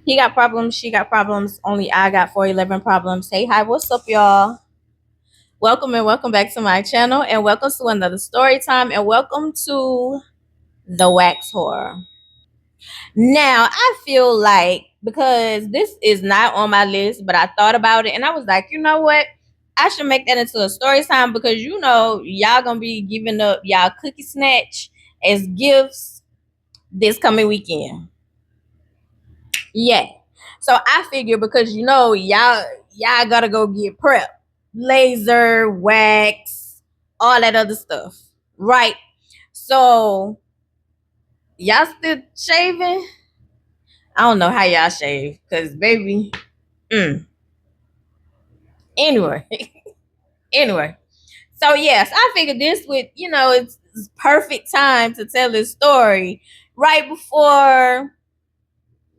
He got problems, she got problems, only I got 411 problems. Hey, hi, what's up, y'all? Welcome and welcome back to my channel, and welcome to another story time, and welcome to the Wax Horror. Now, I feel like because this is not on my list, but I thought about it and I was like, you know what? I should make that into a story time because y'all gonna be giving up y'all cookie snatch as gifts this coming weekend. Yeah. So I figure because y'all gotta go get prep. Laser, wax, all that other stuff. Right. So y'all still shaving? I don't know how y'all shave. Cause baby. Anyway. Anyway. So yes, I figured this would, it's perfect time to tell this story right before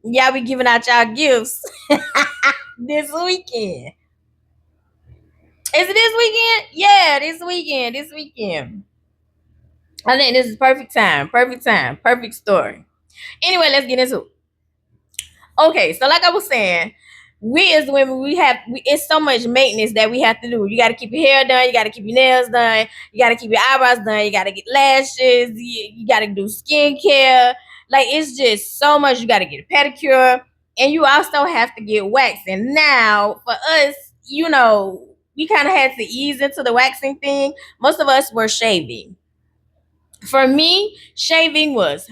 y'all be giving out y'all gifts this weekend. Is it this weekend? Yeah, this weekend. This weekend. I think this is perfect time. Perfect time. Perfect story. Anyway, let's get into it. Okay, so like I was saying, we as women, it's so much maintenance that we have to do. You got to keep your hair done. You got to keep your nails done. You got to keep your eyebrows done. You got to get lashes. You got to do skincare. Like it's just so much. You got to get a pedicure, and you also have to get waxing. Now, for us, we kind of had to ease into the waxing thing. Most of us were shaving. For me, shaving was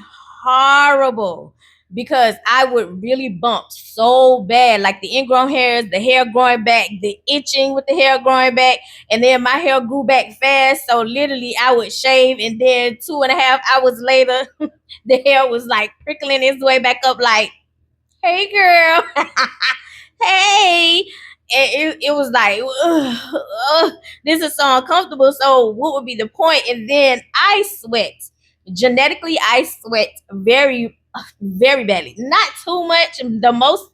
horrible because I would really bump so bad, like the ingrown hairs, the hair growing back, the itching with the hair growing back, and then my hair grew back fast. So literally, I would shave, and then 2.5 hours later, the hair was like prickling its way back up, like, "Hey, girl." Hey. And it was like, ugh, ugh, this is so uncomfortable. So what would be the point? And then I sweat. Genetically, I sweat very, very badly. Not too much. The most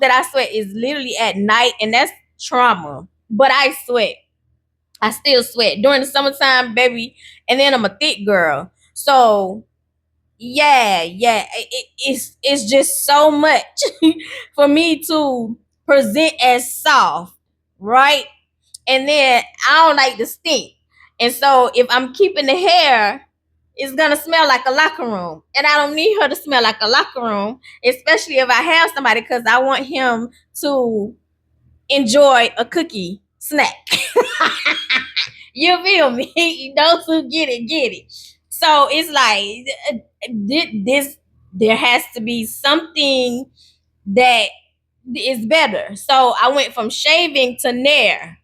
that I sweat is literally at night, and that's trauma. But I sweat. I still sweat during the summertime, baby. And then I'm a thick girl. So yeah, it's just so much for me to present as soft, right? And then I don't like the stink, and so if I'm keeping the hair, it's gonna smell like a locker room, and I don't need her to smell like a locker room, especially if I have somebody, because I want him to enjoy a cookie snack. You feel me? Those who get it, get it. So it's like this. There has to be something that is better. So I went from shaving to Nair.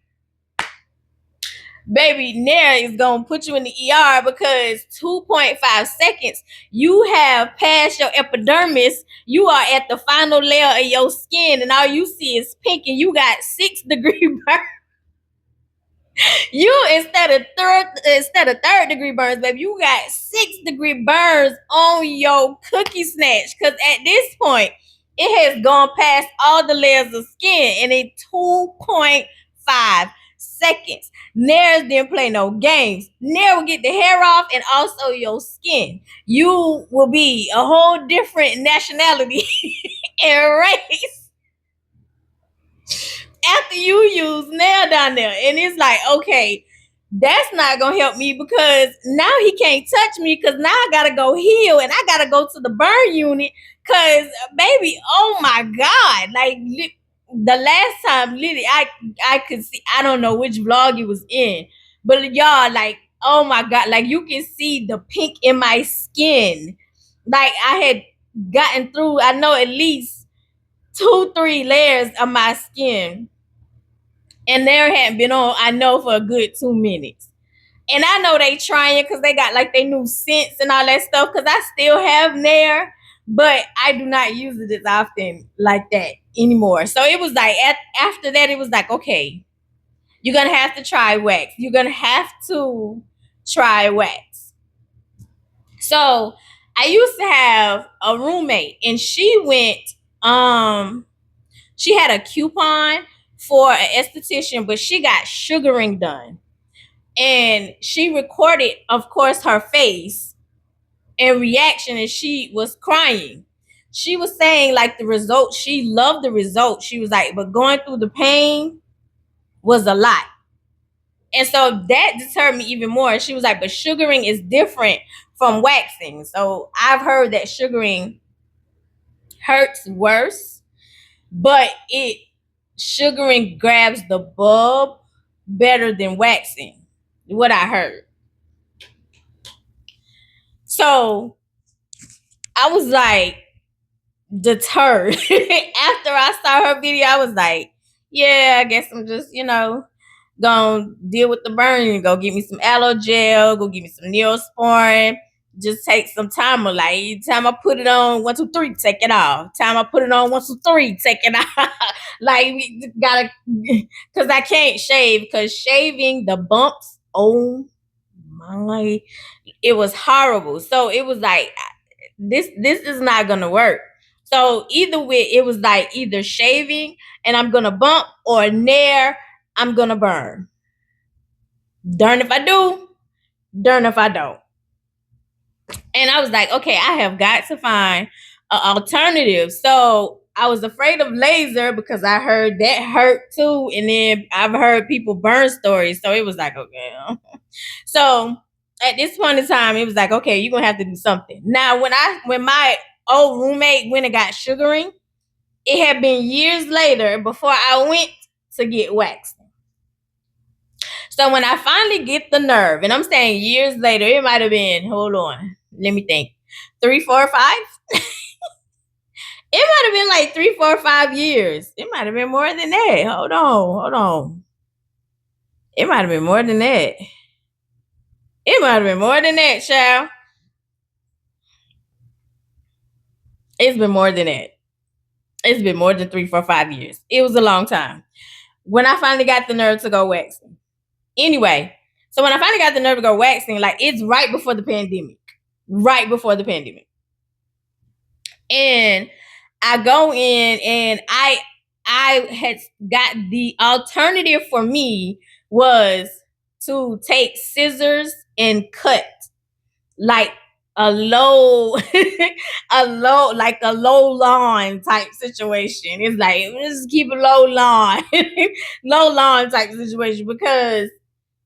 Baby, Nair is gonna put you in the ER because 2.5 seconds you have passed your epidermis. You are at the final layer of your skin, and all you see is pink, and you got 6 degree burn. You instead of third degree burns, baby, you got 6 degree burns on your cookie snatch. Cause at this point, it has gone past all the layers of skin and in 2.5 seconds. Nails didn't play no games. Nair will get the hair off and also your skin. You will be a whole different nationality and race after you use nail down there. And it's like, okay, that's not gonna help me because now he can't touch me because now I gotta go heal and I gotta go to the burn unit because baby, oh my god, like the last time literally I could see, I don't know which vlog it was in, but y'all, like, oh my god, like you can see the pink in my skin. Like I had gotten through, I know, at least 2-3 layers of my skin, and there hadn't been on, I know, for a good 2 minutes. And I know they trying because they got like they new scents and all that stuff. Because I still have Nair, but I do not use it as often like that anymore. So it was like after that, it was like, okay, you're gonna have to try wax. You're gonna have to try wax. So I used to have a roommate, and she had a coupon for an esthetician, but she got sugaring done. And she recorded, of course, her face and reaction, and she was crying. she was saying like the results, she loved the results. She was like, but going through the pain was a lot. And so that deterred me even more. She was like, but sugaring is different from waxing. So I've heard that sugaring hurts worse, but it sugaring grabs the bulb better than waxing. What I heard. So I was like deterred. After I saw her video, I was like, yeah, I guess I'm just, gonna deal with the burn. Go get me some aloe gel, go get me some Neosporin. Just take some time. Like, time I put it on, 1, 2, 3, take it off. Time I put it on, 1, 2, 3, take it off. Like, we gotta, because I can't shave, because shaving the bumps, oh my, it was horrible. So it was like, this is not gonna work. So either way, it was like either shaving and I'm gonna bump, or nair, I'm gonna burn. Darn if I do, darn if I don't. And I was like, okay, I have got to find an alternative. So I was afraid of laser because I heard that hurt too. And then I've heard people burn stories. So it was like, okay. So at this point in time, it was like, okay, you're gonna have to do something. Now, when my old roommate went and got sugaring, it had been years later before I went to get waxed. So when I finally get the nerve, and I'm saying years later, it might have been, hold on, let me think, 3, 4, 5. It might have been like 3, 4, 5 years. It might have been more than that. Hold on. It might have been more than that. It might have been more than that, child. It's been more than that. It's been more than 3, 4, 5 years. It was a long time. When I finally got the nerve to go waxing. Anyway, so when I finally got the nerve to go waxing, like, it's right before the pandemic. Right before the pandemic. And I go in and I had got the alternative for me was to take scissors and cut like a low like a low lawn type situation. It's like, let's keep a low lawn low lawn type situation, because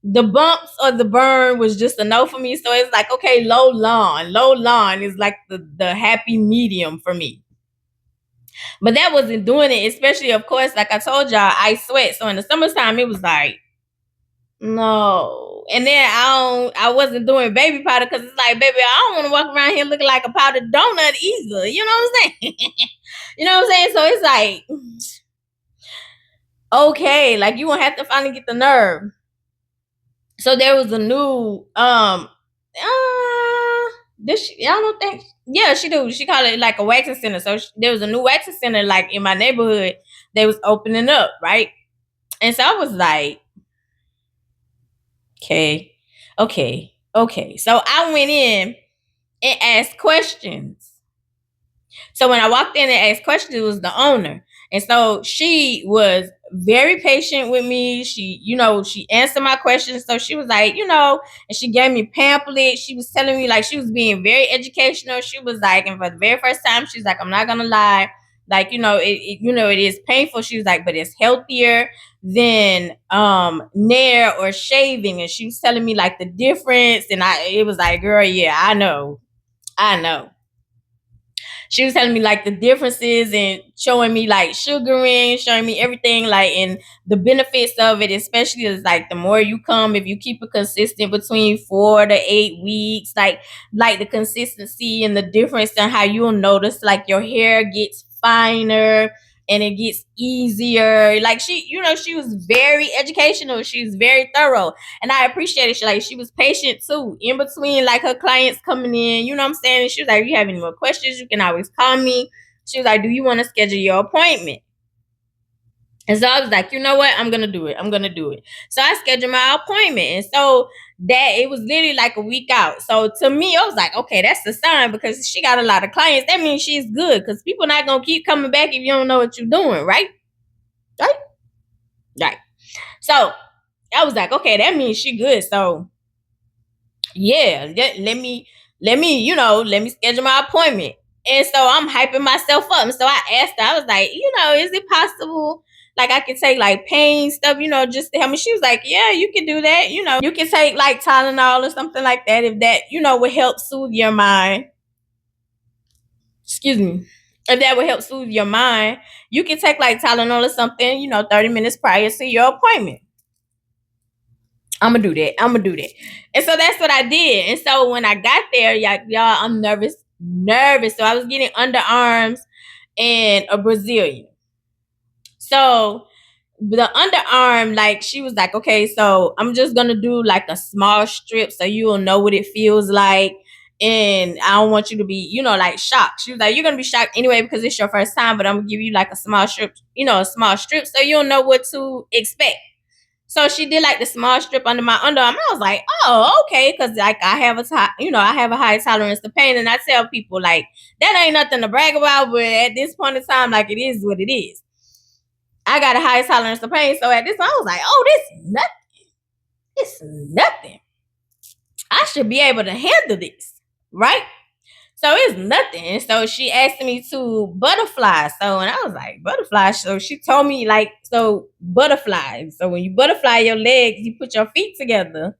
the bumps or the burn was just a no for me. So it's like, okay, low lawn is like the happy medium for me. But that wasn't doing it, especially, of course, like I told y'all, I sweat. So in the summertime, it was like, no. And then I wasn't doing baby powder, because it's like, baby, I don't want to walk around here looking like a powdered donut either. You know what I'm saying? You know what I'm saying? So it's like, okay, like, you won't have to finally get the nerve. So there was a new I don't think, yeah, she do. She called it like a waxing center. So there was a new waxing center like in my neighborhood. They was opening up, right? And so I was like, okay. So I went in and asked questions. So when I walked in and asked questions, it was the owner. And so she was very patient with me. She answered my questions. So she was like, and she gave me pamphlets. She was telling me, like, she was being very educational. She was like, and for the very first time, she's like, I'm not gonna lie. Like, it is painful. She was like, but it's healthier than nair or shaving. And she was telling me like the difference. And it was like, girl, yeah, I know. She was telling me like the differences and showing me like sugaring, showing me everything, like, and the benefits of it, especially is like the more you come, if you keep it consistent between 4 to 8 weeks, like the consistency and the difference and how you'll notice like your hair gets finer and it gets easier. Like, she was very educational. She was very thorough. And I appreciated she was patient too. In between like her clients coming in, you know what I'm saying? And she was like, if you have any more questions, you can always call me. She was like, do you want to schedule your appointment? And so I was like, you know what? I'm going to do it. So I scheduled my appointment. And so that it was literally like a week out. So to me, I was like, okay, that's the sign, because she got a lot of clients. That means she's good, because people not going to keep coming back if you don't know what you're doing, right? Right. So I was like, okay, that means she good. So yeah, let me schedule my appointment. And so I'm hyping myself up. And so I asked her, I was like, is it possible? Like I could take like pain stuff, just to help me. She was like, yeah, you can do that. You can take like Tylenol or something like that if that, would help soothe your mind. Excuse me. If that would help soothe your mind, you can take like Tylenol or something, 30 minutes prior to your appointment. I'm gonna do that. And so that's what I did. And so when I got there, y'all, I'm nervous. So I was getting underarms and a Brazilian. So the underarm, like she was like, okay, so I'm just gonna do like a small strip so you'll know what it feels like. And I don't want you to be, like shocked. She was like, you're gonna be shocked anyway because it's your first time, but I'm gonna give you like a small strip, so you'll know what to expect. So she did like the small strip under my underarm. I was like, oh, okay, because like I have a high tolerance to pain, and I tell people like that ain't nothing to brag about, but at this point in time, like it is what it is. I got a high tolerance to pain, so at this point, I was like, oh, this nothing. It's nothing. I should be able to handle this, right? So it's nothing. So she asked me to butterfly. So, and I was like, butterfly. So she told me like, so butterfly. So when you butterfly your legs, you put your feet together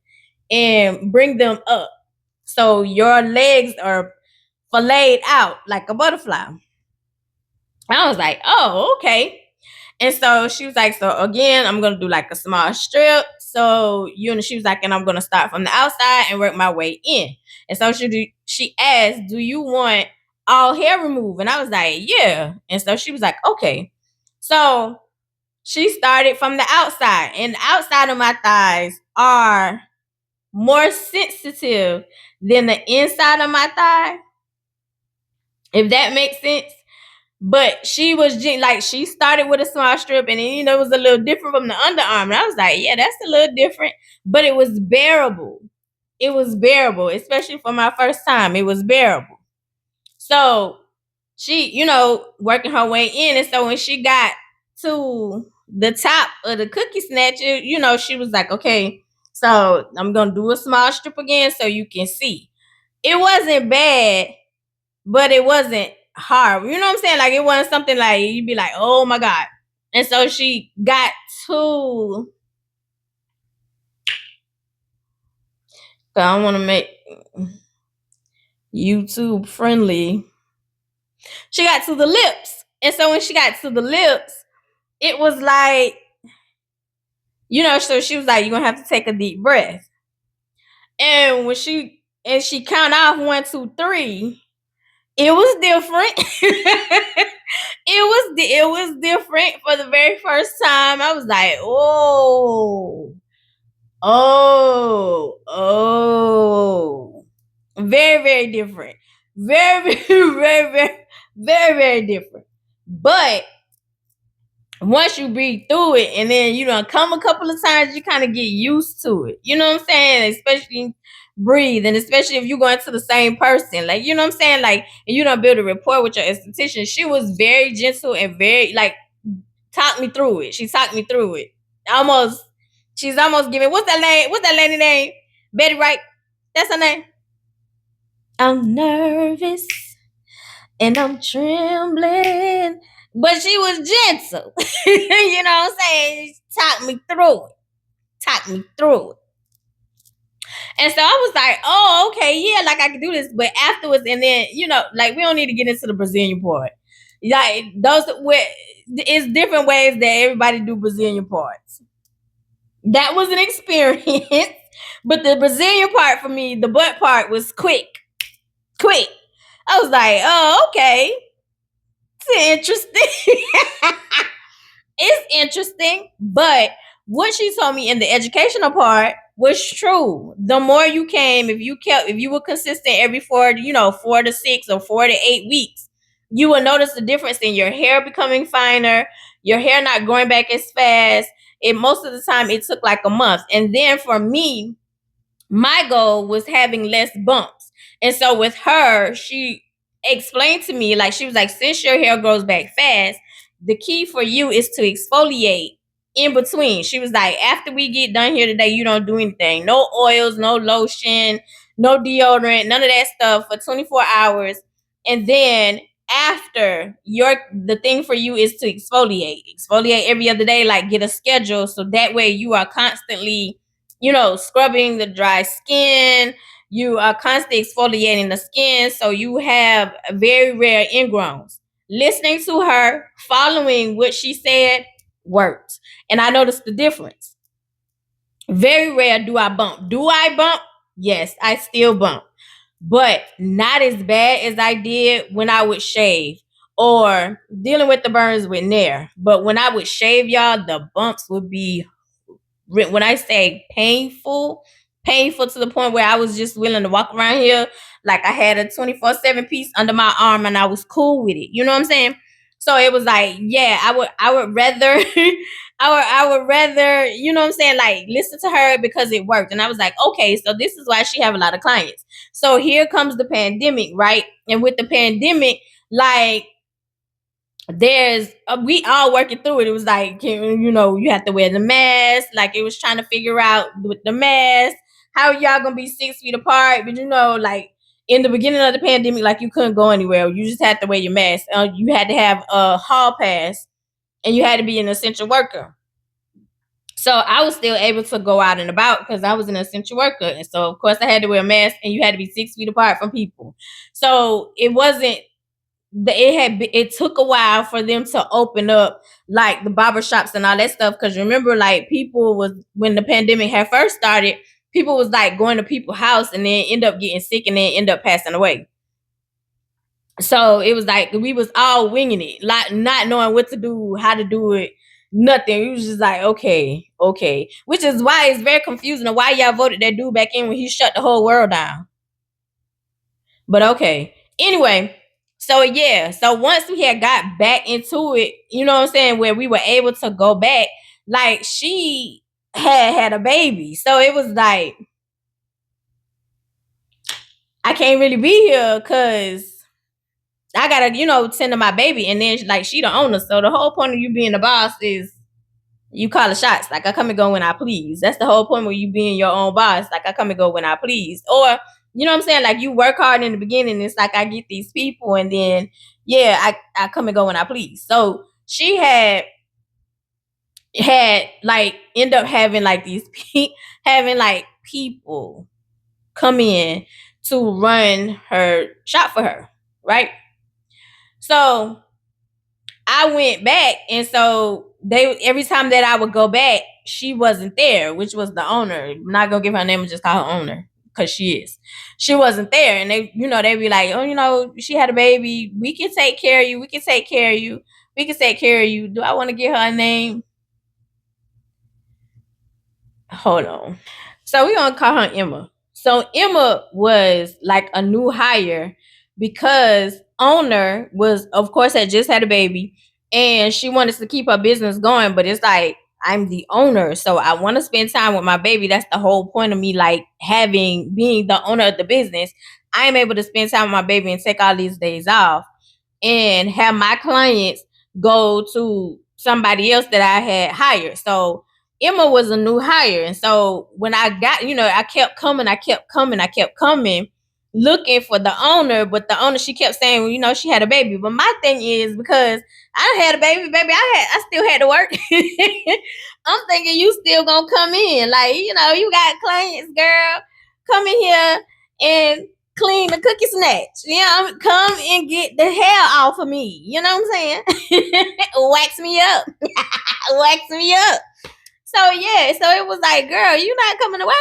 and bring them up. So your legs are filleted out like a butterfly. I was like, oh, okay. And so she was like, so again, I'm gonna do like a small strip. So she was like, and I'm gonna start from the outside and work my way in. And so she asked, do you want all hair removed? And I was like, yeah. And so she was like, okay. So she started from the outside, and the outside of my thighs are more sensitive than the inside of my thigh, if that makes sense. But she was like, she started with a small strip, and then it was a little different from the underarm. And I was like, yeah, that's a little different, but it was bearable. It was bearable, especially for my first time. It was bearable. So she, working her way in, and so when she got to the top of the cookie snatcher, she was like, okay, so I'm gonna do a small strip again so you can see. It wasn't bad, but it wasn't hard. You know what I'm saying? Like it wasn't something like you'd be like, oh my God. And so she got to, I don't want to make YouTube friendly. She got to the lips. And so when she got to the lips, it was like, so she was like, you're gonna have to take a deep breath. And when she count off 1, 2, 3, it was different. It was different for the very first time. I was like, oh, very, very different. Very, very, very, very, very, very different. But once you breathe through it, and then come a couple of times, you kind of get used to it. You know what I'm saying? Especially breathe, and especially if you go into the same person, like, you know what I'm saying, like, and you don't build a rapport with your esthetician. She was very gentle and very like talked me through it. She talked me through it. She's almost giving, what's that lady name? Betty Wright. That's her name. I'm nervous and I'm trembling, but she was gentle. You know what I'm saying? She talked me through it. And so I was like, oh, okay, yeah, like I can do this. But afterwards, and then, like we don't need to get into the Brazilian part. Like it's different ways that everybody do Brazilian parts. That was an experience. But the Brazilian part for me, the butt part, was quick. I was like, oh, okay. It's interesting. It's interesting. But what she told me in the educational part was true. The more you came, if you were consistent every 4 to 6 or 4 to 8 weeks, you will notice the difference in your hair becoming finer, your hair not growing back as fast. Most of the time it took like a month. And then for me, my goal was having less bumps. And so with her, she explained to me, like, she was like, since your hair grows back fast, the key for you is to exfoliate in between. She was like, after we get done here today, you don't do anything. No oils, no lotion, no deodorant, none of that stuff for 24 hours. And then after, the thing for you is to exfoliate every other day, like get a schedule, so that way you are constantly, scrubbing the dry skin. You are constantly exfoliating the skin, so you have very rare ingrowns. Listening to her, following what she said, worked. And I noticed the difference. Very rare do I bump. Do I bump? Yes, I still bump, but not as bad as I did when I would shave or dealing with the burns with Nair. But when I would shave, y'all, the bumps would be, when I say painful, painful to the point where I was just willing to walk around here like I had a 24/7 piece under my arm and I was cool with it. You know what I'm saying? So it was like, yeah, I would rather I would rather, you know what I'm saying, like listen to her because it worked. And I was like, okay, so this is why she have a lot of clients. So here comes the pandemic, right? And with the pandemic, like there's we all working through it. It was like, you have to wear the mask. Like it was trying to figure out with the mask how y'all gonna be 6 feet apart. But like in the beginning of the pandemic, like you couldn't go anywhere. You just had to wear your mask. You had to have a hall pass, and you had to be an essential worker. So I was still able to go out and about because I was an essential worker, and so of course I had to wear a mask, and you had to be 6 feet apart from people. So it wasn't, it took a while for them to open up like the barber shops and all that stuff, because remember, like, people was, when the pandemic had first started, people was like going to people's house and then end up getting sick and then end up passing away. So it was like we was all winging it, like not knowing what to do, how to do it, nothing. We was just like, okay, which is why it's very confusing of why y'all voted that dude back in when he shut the whole world down. But okay. Anyway, so yeah, so once we had got back into it, you know what I'm saying, where we were able to go back, like she had a baby. So it was like, I can't really be here because I gotta, tend to my baby. And then like she the owner. So the whole point of you being the boss is you call the shots. Like I come and go when I please. That's the whole point of you being your own boss. Like I come and go when I please. Or you know what I'm saying? Like you work hard in the beginning. It's like I get these people and then yeah, I come and go when I please. So she had like end up having like having like people come in to run her shop for her, right? So I went back, and so they, every time that I would go back, she wasn't there, which was the owner. I'm not gonna give her name and just call her owner because she is. She wasn't there, and they be like, oh, she had a baby. We can take care of you. We can take care of you. We can take care of you. Do I want to give her a name? Hold on. So we're gonna call her Emma. So Emma was like a new hire because owner was, of course, had just had a baby and she wanted to keep her business going, but it's like, I'm the owner, so I want to spend time with my baby. That's the whole point of me, like being the owner of the business. I am able to spend time with my baby and take all these days off and have my clients go to somebody else that I had hired. So Emma was a new hire. And so when I got, I kept coming, looking for the owner, but the owner, she kept saying, well, she had a baby. But my thing is, because I had a baby, I still had to work. I'm thinking you still gonna come in. Like, you got clients, girl. Come in here and clean the cookie snatch. Come and get the hair off of me. You know what I'm saying? Wax me up. Wax me up. So yeah, so it was like, girl, you not coming to work.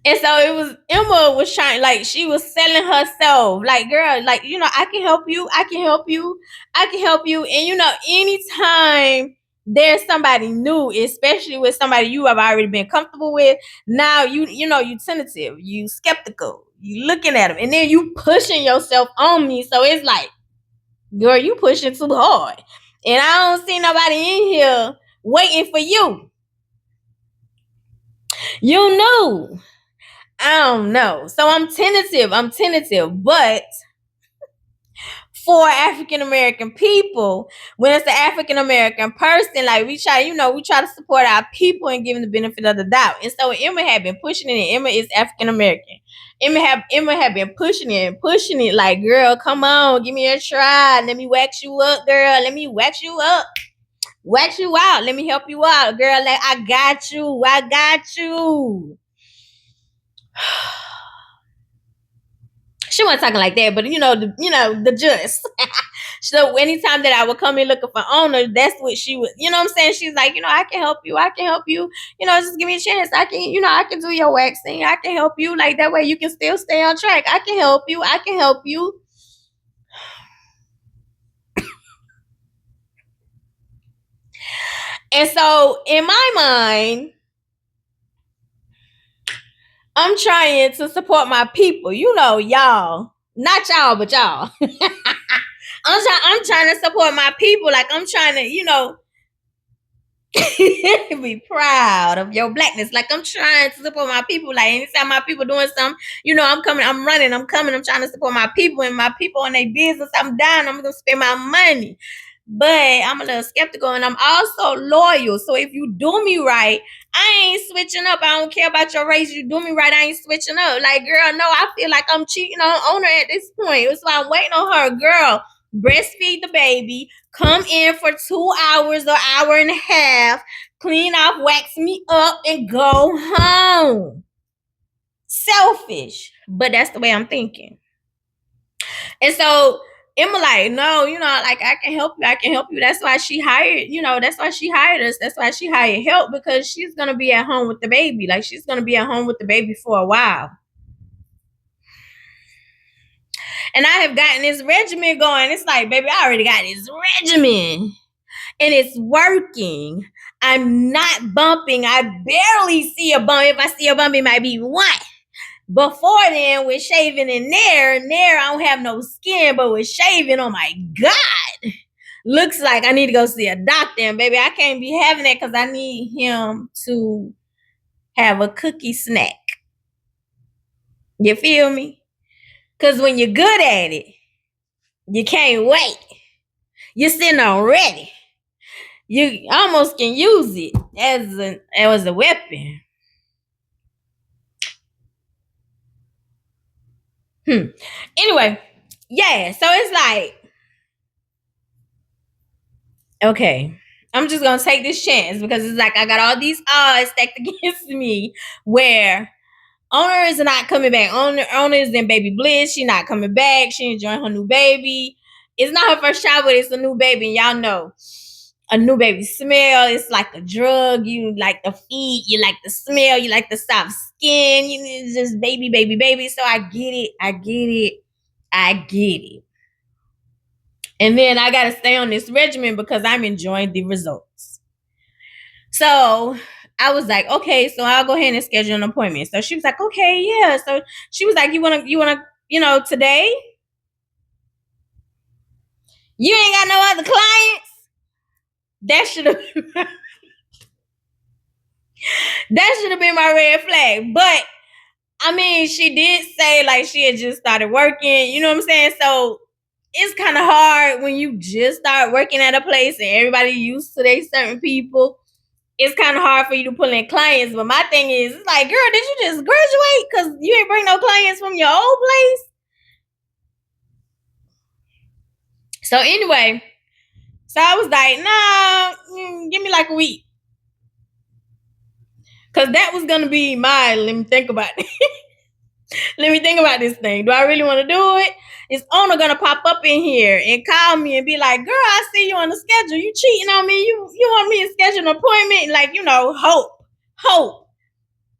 And so it was, Emma was trying, like she was selling herself. Like, girl, like, I can help you. I can help you. I can help you. And anytime there's somebody new, especially with somebody you have already been comfortable with, now you tentative, you skeptical, you looking at them, and then you pushing yourself on me. So it's like, girl, you pushing too hard. And I don't see nobody in here waiting for you. You know. I don't know. So I'm tentative, but for African American people. When it's an African American person, like we try to support our people and give them the benefit of the doubt. And so Emma had been pushing it, and Emma is African American. Emma had been pushing it and pushing it, like, girl, come on, give me a try. Let me wax you up, girl. Let me wax you up. Wax you out. Let me help you out, girl. Like, I got you. I got you. She wasn't talking like that, but the just. So anytime that I would come in looking for owner, that's what she would, you know what I'm saying? She's like, I can help you. I can help you. Just give me a chance. I can do your waxing. I can help you. Like, that way you can still stay on track. I can help you. I can help you. And so in my mind, I'm trying to support my people. Y'all. Not y'all, but y'all. I'm trying to support my people. Like, I'm trying to, be proud of your blackness. Like, I'm trying to support my people. Like, anytime my people doing something, I'm coming, I'm running, I'm coming, I'm trying to support my people, and my people on their business. I'm down, I'm gonna spend my money. But I'm a little skeptical, and I'm also loyal. So if you do me right, I ain't switching up. I don't care about your race. You do me right, I ain't switching up. Like, girl, no, I feel like I'm cheating on her at this point. So I'm waiting on her. Girl, breastfeed the baby, come in for 2 hours or hour and a half, clean off, wax me up, and go home. Selfish, but that's the way I'm thinking. And so Emma, like, no, like, I can help you. I can help you. That's why she hired, that's why she hired us. That's why she hired help, because she's going to be at home with the baby. Like, she's going to be at home with the baby for a while. And I have gotten this regimen going. It's like, baby, I already got this regimen. And it's working. I'm not bumping. I barely see a bump. If I see a bump, it might be one. Before then, with shaving in there, I don't have no skin, but with shaving, oh my God, looks like I need to go see a doctor. And baby, I can't be having that, because I need him to have a cookie snack. You feel me? Because when you're good at it, you can't wait. You're sitting on ready. You almost can use it as a weapon. Anyway, yeah, so it's like, okay, I'm just gonna take this chance, because it's like I got all these odds stacked against me, where owner is not coming back. Owner is in baby bliss. She not coming back. She enjoying her new baby. It's not her first child, but it's a new baby, and y'all know a new baby smell. It's like a drug. You like the feet. You like the smell. You like the soft skin. It's just baby, baby, baby. So I get it. I get it. I get it. And then I got to stay on this regimen because I'm enjoying the results. So I was like, okay, so I'll go ahead and schedule an appointment. So she was like, okay, yeah. So she was like, you wanna, today? You ain't got no other clients? That should have been my red flag. But I mean, she did say, like, she had just started working, you know what I'm saying? So it's kind of hard when you just start working at a place and everybody used to their certain people. It's kind of hard for you to pull in clients. But my thing is, it's like, girl, did you just graduate? Because you ain't bring no clients from your old place. So anyway, so I was like, nah, give me like a week. Because that was going to be let me think about it. Let me think about this thing. Do I really want to do it? Is owner going to pop up in here and call me and be like, girl, I see you on the schedule. You cheating on me. You want me to schedule an appointment? Like,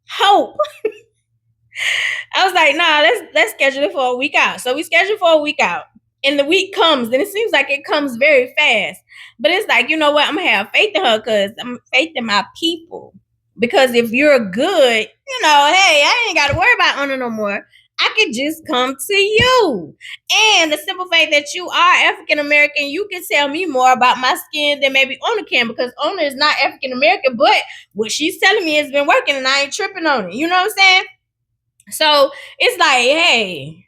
hope. I was like, nah, let's schedule it for a week out. So we scheduled for a week out. And the week comes, and it seems like it comes very fast. But it's like, you know what? I'm going to have faith in her, because I'm faith in my people. Because if you're good, hey, I ain't got to worry about owner no more. I could just come to you. And the simple fact that you are African American, you can tell me more about my skin than maybe owner can, because owner is not African American, but what she's telling me has been working, and I ain't tripping on it. You know what I'm saying? So it's like, hey,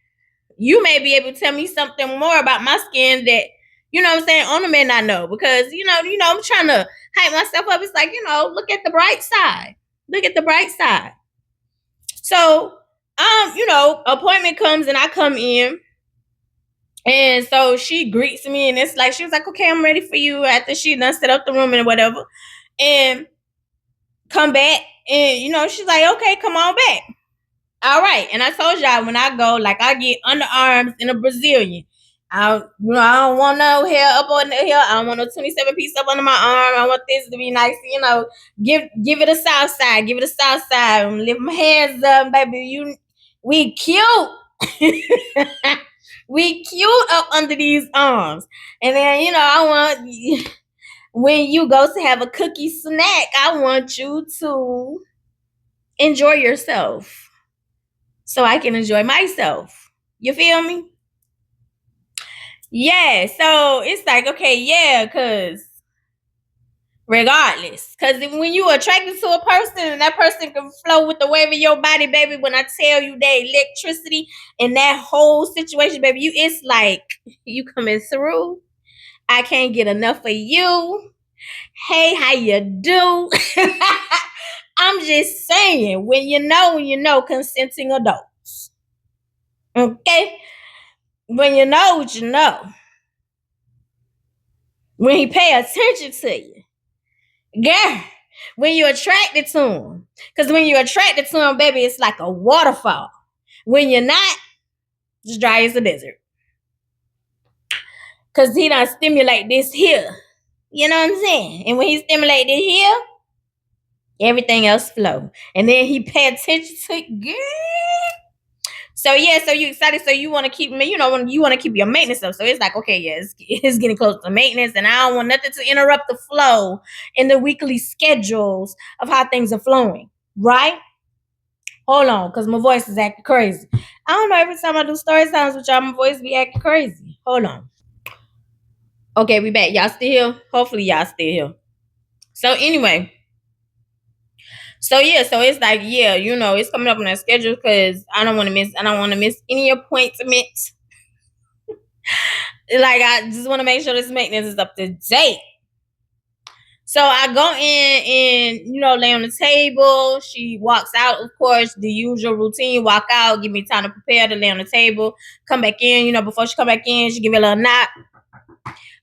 you may be able to tell me something more about my skin that, you know what I'm saying, Ona may not know. Because, I'm trying to hype myself up. It's like, look at the bright side. Look at the bright side. So, appointment comes and I come in. And so she greets me and it's like, she was like, okay, I'm ready for you, after she done set up the room and whatever. And come back and, she's like, okay, come on back. All right. And I told y'all, when I go, like, I get underarms in a Brazilian. I don't want no hair up on the hair. I don't want no 27 piece up under my arm. I want this to be nice. Give it a south side. Give it a south side. Lift my hands up, baby. We cute. We cute up under these arms. And then, I want, when you go to have a cookie snack, I want you to enjoy yourself so I can enjoy myself. You feel me? Yeah. So it's like, okay, yeah, because regardless, because when you attracted to a person and that person can flow with the wave of your body, baby, when I tell you that electricity and that whole situation, baby, it's like you coming through. I can't get enough of you. Hey, how you do? I'm just saying, when you know, consenting adults. Okay? When you know what you know. When he pay attention to you. Girl, when you're attracted to him. Because when you're attracted to him, baby, it's like a waterfall. When you're not, just dry as a desert. Because he don't stimulate this here. You know what I'm saying? And when he stimulate this here, everything else flow. And then he pay attention to it. Girl. So yeah, so you excited, so you want to keep me, you want to keep your maintenance up. So it's like, okay, yeah, it's getting close to maintenance, and I don't want nothing to interrupt the flow in the weekly schedules of how things are flowing, right? Hold on, because my voice is acting crazy. I don't know, every time I do story times with y'all, my voice be acting crazy. Hold on. Okay, we back. Y'all still here? Hopefully y'all still here. So anyway, so yeah, so it's like, yeah, it's coming up on that schedule because I don't want to miss any appointments. Like, I just want to make sure this maintenance is up to date. So I go in and, lay on the table. She walks out, of course, the usual routine, walk out, give me time to prepare to lay on the table, come back in, before she come back in, she give it a little knock.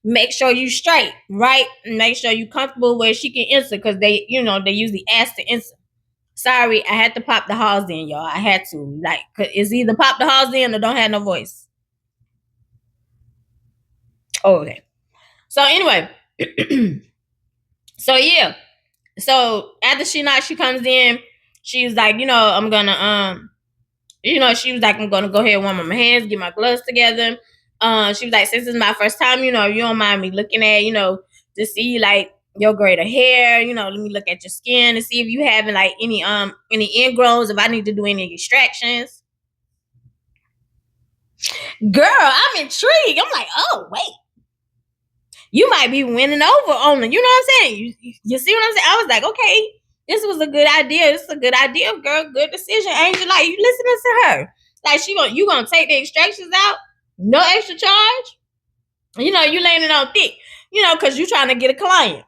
Make sure you straight, right? Make sure you comfortable where she can answer, because they usually ask to answer. Sorry, I had to pop the halls in, y'all. I had to. Like, it's either pop the halls in or don't have no voice. Oh, okay. So anyway, so yeah. So after she comes in, she's like, I'm gonna she was like, I'm gonna go ahead and warm up my hands, get my gloves together. She was like, since it's my first time, you don't mind me looking at, to see like your grade of hair, let me look at your skin to see if you having like any ingrowns, if I need to do any extractions. Girl, I'm intrigued. I'm like, oh wait, you might be winning over on them. You know what I'm saying? You see what I'm saying? I was like, okay, this was a good idea. This is a good idea, girl. Good decision, Angel. Like, you listening to her? Like, you gonna take the extractions out, no extra charge. You laying it on thick. Because you trying to get a client.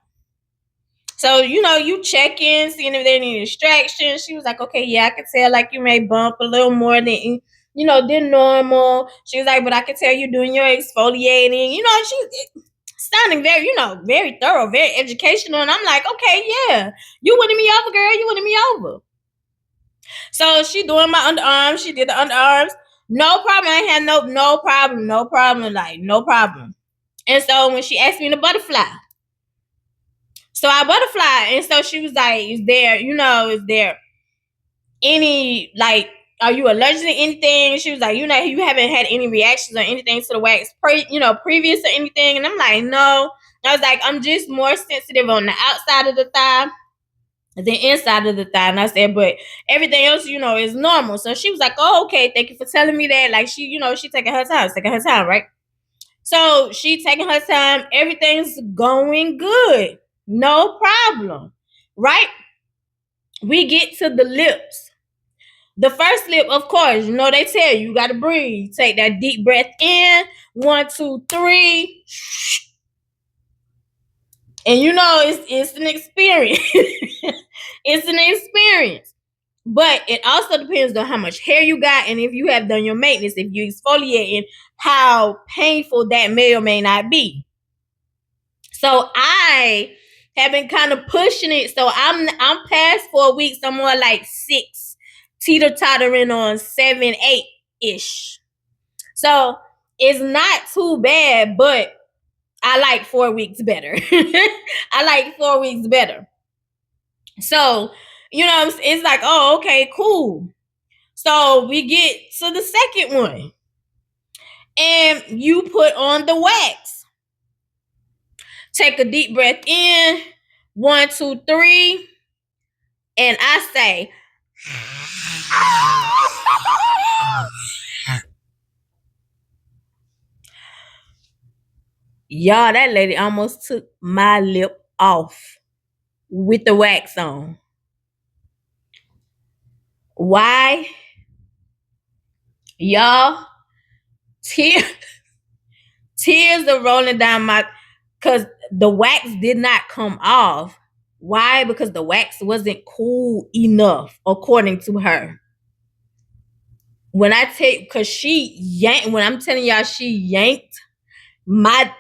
So you check in, seeing if there any distractions. She was like, okay, yeah, I can tell like you may bump a little more than than normal. She was like, but I can tell you doing your exfoliating. She sounding very, very thorough, very educational. And I'm like, okay, yeah, you winning me over, girl. You winning me over. So she doing my underarms. She did the underarms. No problem. I ain't had no problem. Like, no problem. And so when she asked me to butterfly, so I butterfly. And so she was like, is there any, like, are you allergic to anything? She was like, you haven't had any reactions or anything to the wax previous or anything. And I'm like, no. I was like, I'm just more sensitive on the outside of the thigh than inside of the thigh. And I said, but everything else, is normal. So she was like, oh, okay, thank you for telling me that. Like, she taking her time, right? So she taking her time. Everything's going good. No problem. Right? We get to the lips. The first lip, of course, they tell you got to breathe. Take that deep breath in. 1, 2, 3. And it's an experience. It's an experience. But it also depends on how much hair you got and if you have done your maintenance, if you exfoliating, how painful that may or may not be. So I have been kind of pushing it. So I'm past 4 weeks. I'm more like 6, teeter-tottering on 7, 8-ish. So it's not too bad, but I like 4 weeks better. I like 4 weeks better. So, it's like, oh, okay, cool. So we get to the second one. And you put on the wax. Take a deep breath in. 1, 2, 3. And I say, y'all, that lady almost took my lip off with the wax on. Why? Y'all, tears are rolling down because the wax did not come off. Why? Because the wax wasn't cool enough, according to her. When I'm telling y'all she yanked, my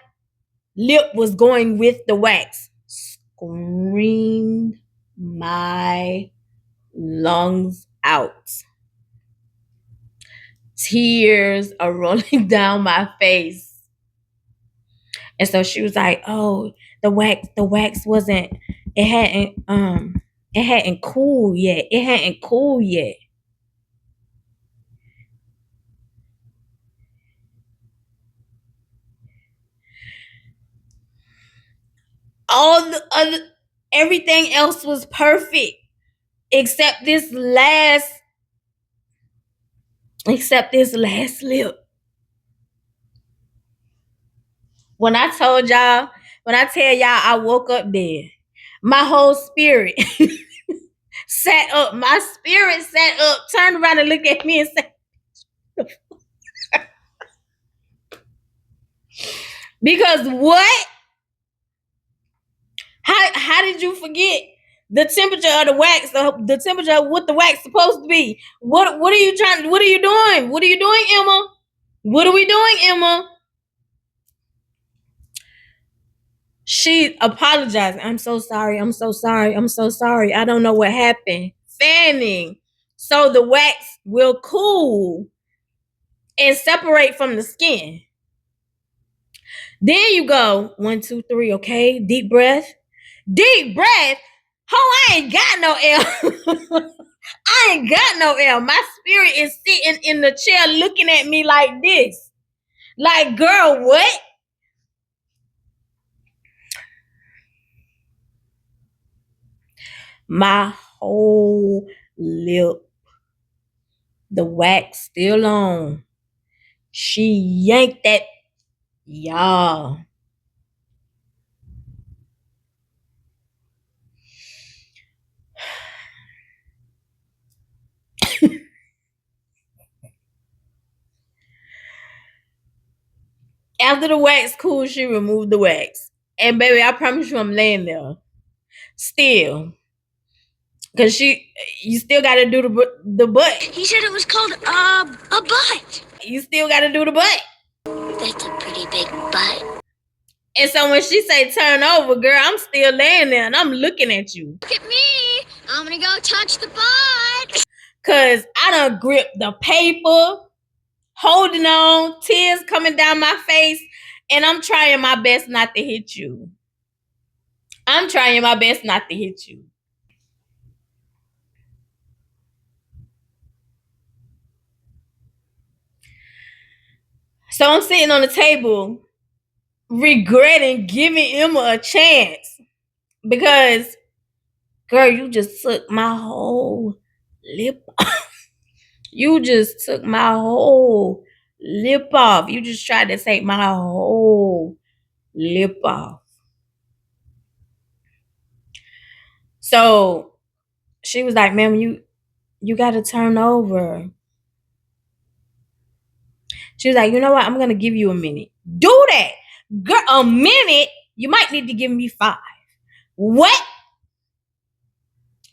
lip was going with the wax. Screamed my lungs out. Tears are rolling down my face. And so she was like, oh, the wax wasn't, it hadn't cooled yet. It hadn't cooled yet. Everything else was perfect except this last lip. When I tell y'all, I woke up dead. My whole spirit sat up. My spirit sat up, turned around and looked at me and said, because what? How did you forget the temperature of the wax, the temperature of what the wax supposed to be? What are you doing? What are you doing, Emma? What are we doing, Emma? She apologized. I'm so sorry. I don't know what happened. Fanning. So the wax will cool and separate from the skin. Then you go 1, 2, 3. Okay, deep breath. I ain't got no air. I ain't got no air. My spirit is sitting in the chair looking at me like this. Like, girl, what? My whole lip, the wax still on. She yanked that, y'all. After the wax cooled, she removed the wax. And baby, I promise you I'm laying there. Still. Because you still got to do the butt. He said it was called a butt. You still got to do the butt. That's a pretty big butt. And so when she say turn over, girl, I'm still laying there and I'm looking at you. Look at me. I'm going to go touch the butt. Because I done gripped the paper, holding on, tears coming down my face, and I'm trying my best not to hit you. So I'm sitting on the table regretting giving Emma a chance because, girl, you just took my whole lip off. You just took my whole lip off. You just tried to take my whole lip off. So she was like, ma'am, you You got to turn over. She was like, you know what? I'm going to give you a minute. Do that. Girl, a minute? You might need to give me 5. What?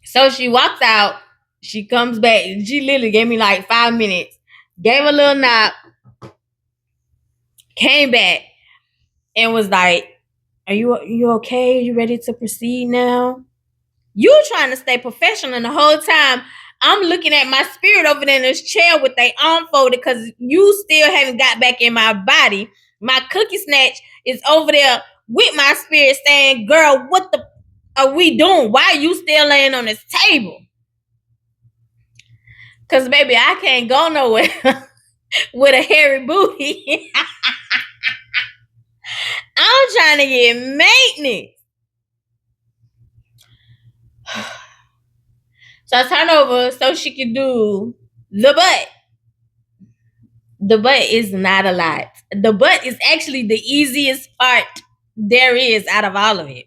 So she walks out. She comes back. She literally gave me like 5 minutes. Gave a little nap. Came back and was like, are you okay? You ready to proceed now? You trying to stay professional, and the whole time I'm looking at my spirit over there in this chair with their arm folded because you still haven't got back in my body. My cookie snatch is over there with my spirit saying, girl, what the are we doing? Why are you still laying on this table? Because, baby, I can't go nowhere with a hairy booty. I'm trying to get maintenance. So I turn over so she can do the butt. The butt is not a lot. The butt is actually the easiest part there is out of all of it.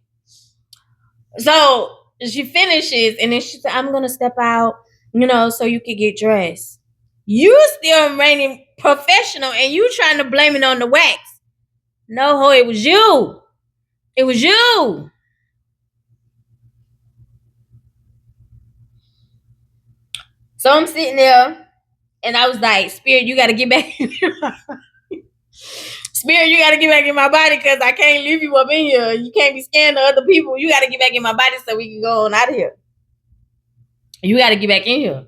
So she finishes and then she said, I'm going to step out, so you can get dressed. You still remaining professional and you trying to blame it on the wax. No, ho, it was you. It was you. So I'm sitting there and I was like, Spirit, you got to get back in Spirit, you got to get back in my body because I can't leave you up in here. You can't be scaring the other people. You got to get back in my body so we can go on out of here. You got to get back in here.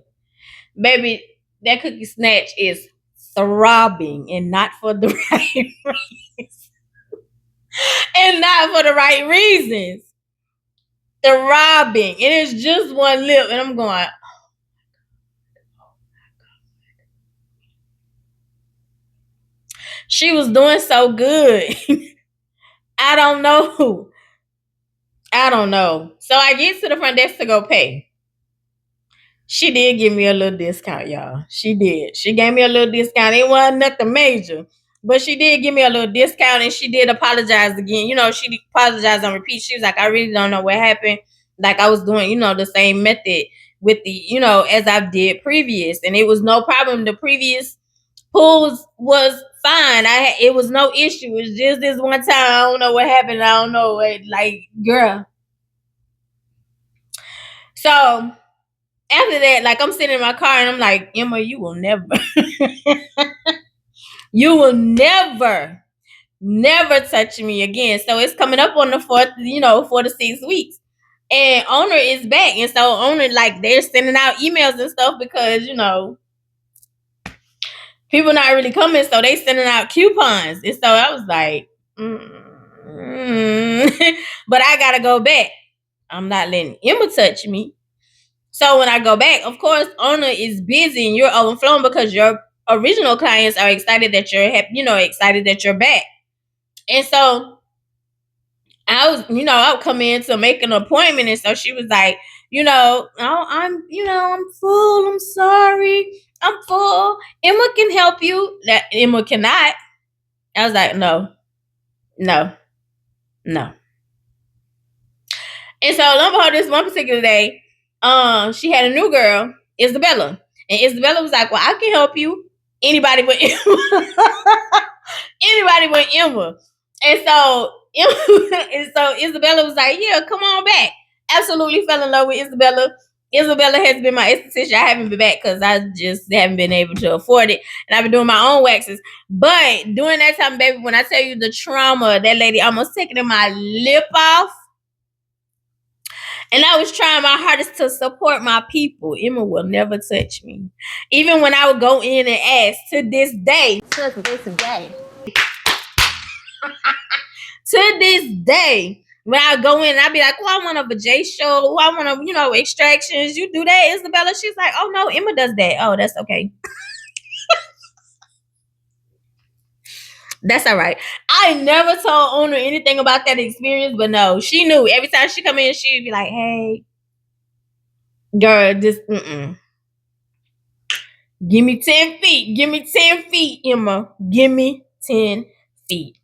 Baby, that cookie snatch is throbbing and not for the right reasons. And not for the right reasons. Throbbing. And it's just one lip. And I'm going, she was doing so good. I don't know. So I get to the front desk to go pay. She did give me a little discount, y'all. She did. She gave me a little discount. It wasn't nothing major. But she did give me a little discount and she did apologize again. She apologized on repeat. She was like, I really don't know what happened. Like I was doing, the same method with the, as I did previous. And it was no problem. The previous pulls was fine. It was no issue. It was just this one time. I don't know what happened. I don't know what, girl. So after that, I'm sitting in my car and I'm like, Emma, you will never touch me again. So it's coming up on the 4th, 4 to 6 weeks. And owner is back. And so owner, they're sending out emails and stuff because, people not really coming. So they sending out coupons. And so I was like, but I got to go back. I'm not letting Emma touch me. So when I go back, of course, owner is busy and you're overflowing because your original clients are excited that you're happy, excited that you're back. And so I was, I would come in to make an appointment. And so she was like, I'm full. I'm sorry. I'm full. Emma can help you. That Emma cannot. I was like, no. And so lo and behold, this one particular day, she had a new girl, Isabella. And Isabella was like, well, I can help you. Anybody but Emma. Anybody but Emma. And so Isabella was like, yeah, come on back. Absolutely fell in love with Isabella. Isabella has been my esthetician. I haven't been back because I just haven't been able to afford it. And I've been doing my own waxes. But during that time, baby, when I tell you the trauma, that lady almost taking my lip off. And I was trying my hardest to support my people. Emma will never touch me. Even when I would go in and ask to this day. To this day, when I go in, I'd be like, I want a vajay show. I want extractions. You do that, Isabella? She's like, oh, no, Emma does that. Oh, that's okay. That's all right. I never told owner anything about that experience, but no, she knew. Every time she come in, she'd be like, hey, girl, just, give me 10 feet. Give me 10 feet, Emma. Give me 10 feet.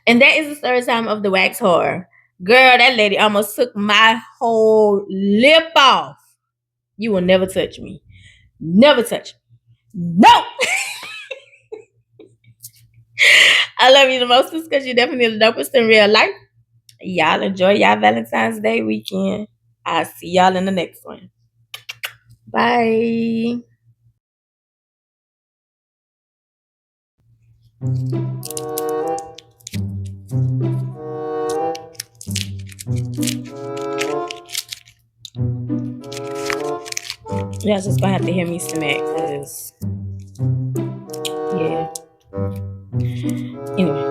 And that is the STORYTIME of the wax horror. Girl, that lady almost took my whole lip off. You will never touch me. Never touch. No. I love you the most because you're definitely the dopest in real life. Y'all enjoy y'all Valentine's Day weekend. I'll see y'all in the next one. Bye. Y'all just gonna have to hear me smack because, yeah. Anyway.